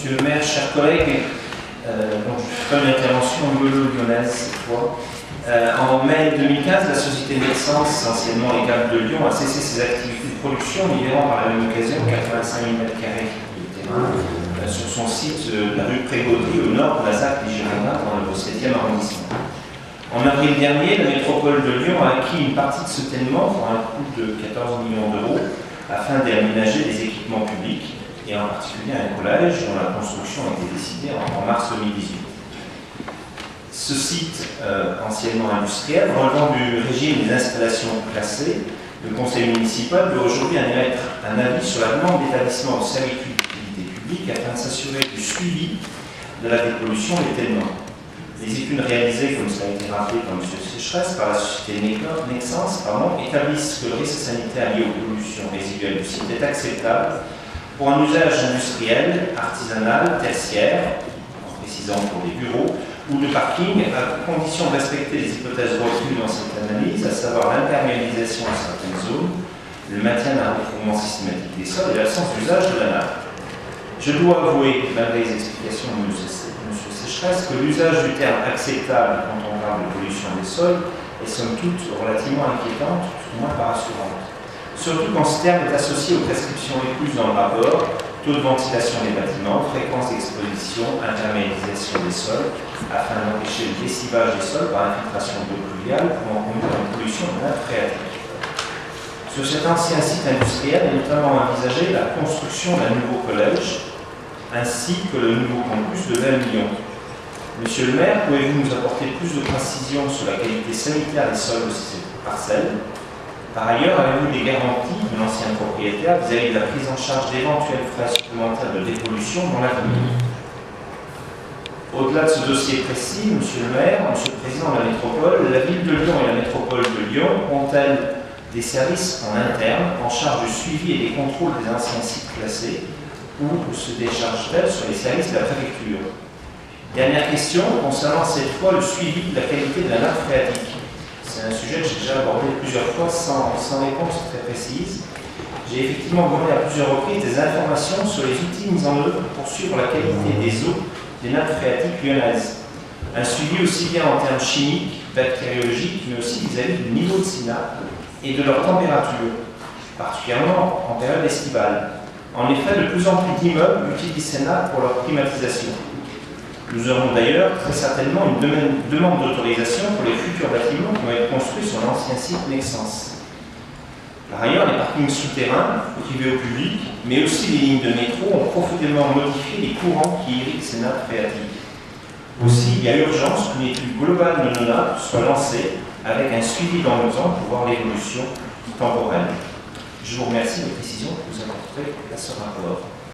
Monsieur le maire, chers collègues, donc je fais une intervention lyonnaise cette fois. En mai 2015, la société Nexens, anciennement EGAP de Lyon, a cessé ses activités de production, libérant par la même occasion 85 000 m² de terrain sur son site de la rue Prégaudry, au nord de la ZAC des Girondins, dans le 7e arrondissement. En avril dernier, la métropole de Lyon a acquis une partie de ce tènement pour un coût de 14 millions d'euros afin d'aménager des équipements publics, et en particulier un collège dont la construction a été décidée en mars 2018. Ce site, anciennement industriel, relevant du régime des installations classées, le conseil municipal doit aujourd'hui émettre un avis sur la demande d'établissement au service d'utilité publique afin de s'assurer du suivi de la dépollution des tènements. Les études réalisées, comme cela a été rappelé par M. Sécheresse, par la société Nexens, établissent que le risque sanitaire lié aux pollutions résiduelles du site est acceptable pour un usage industriel, artisanal, tertiaire, en précisant pour des bureaux, ou de parking, à condition de respecter les hypothèses retenues dans cette analyse, à savoir l'imperméabilisation à certaines zones, le maintien d'un recouvrement systématique des sols et l'absence d'usage de la nappe. Je dois avouer, malgré les explications de M. Sécheresse, que l'usage du terme acceptable quand on parle de pollution des sols est somme toute relativement inquiétante, tout au moins pas rassurante. Surtout quand ce terme est associé aux prescriptions écluses dans le rapport, taux de ventilation des bâtiments, fréquence d'exposition, imperméabilisation des sols, afin d'empêcher le lessivage des sols par infiltration d'eau pluviale pouvant conduire à une pollution de nappe phréatique. Sur cet ancien site industriel est notamment envisagée la construction d'un nouveau collège, ainsi que le nouveau campus de 20 millions. Monsieur le maire, pouvez-vous nous apporter plus de précisions sur la qualité sanitaire des sols de ces parcelles? Par ailleurs, avez-vous des garanties de l'ancien propriétaire vis-à-vis de la prise en charge d'éventuels frais supplémentaires de dépollution dans l'avenir? Au-delà de ce dossier précis, Monsieur le maire, Monsieur le président de la métropole, la ville de Lyon et la métropole de Lyon ont-elles des services en interne en charge du suivi et des contrôles des anciens sites classés, ou se déchargent-elles sur les services de la préfecture? Dernière question, concernant cette fois le suivi de la qualité de la nappe phréatique. C'est un sujet que j'ai déjà abordé plusieurs fois sans réponse très précise. J'ai effectivement demandé à plusieurs reprises des informations sur les outils mis en œuvre pour suivre la qualité des eaux des nappes phréatiques lyonnaises. Un suivi aussi bien en termes chimiques, bactériologiques, mais aussi vis-à-vis du niveau de ces nappes et de leur température, particulièrement en période estivale. En effet, de plus en plus d'immeubles utilisent ces nappes pour leur climatisation. Nous aurons d'ailleurs très certainement une demande d'autorisation pour les futurs bâtiments qui vont être construits sur l'ancien site Nexens. Par ailleurs, les parkings souterrains, privés au public, mais aussi les lignes de métro ont profondément modifié les courants qui irriguent ces nappes phréatiques. Aussi, il y a urgence qu'une étude globale de nos nappes soit lancée avec un suivi dans le temps pour voir l'évolution temporelle. Je vous remercie des précisions que vous apporterez à ce rapport.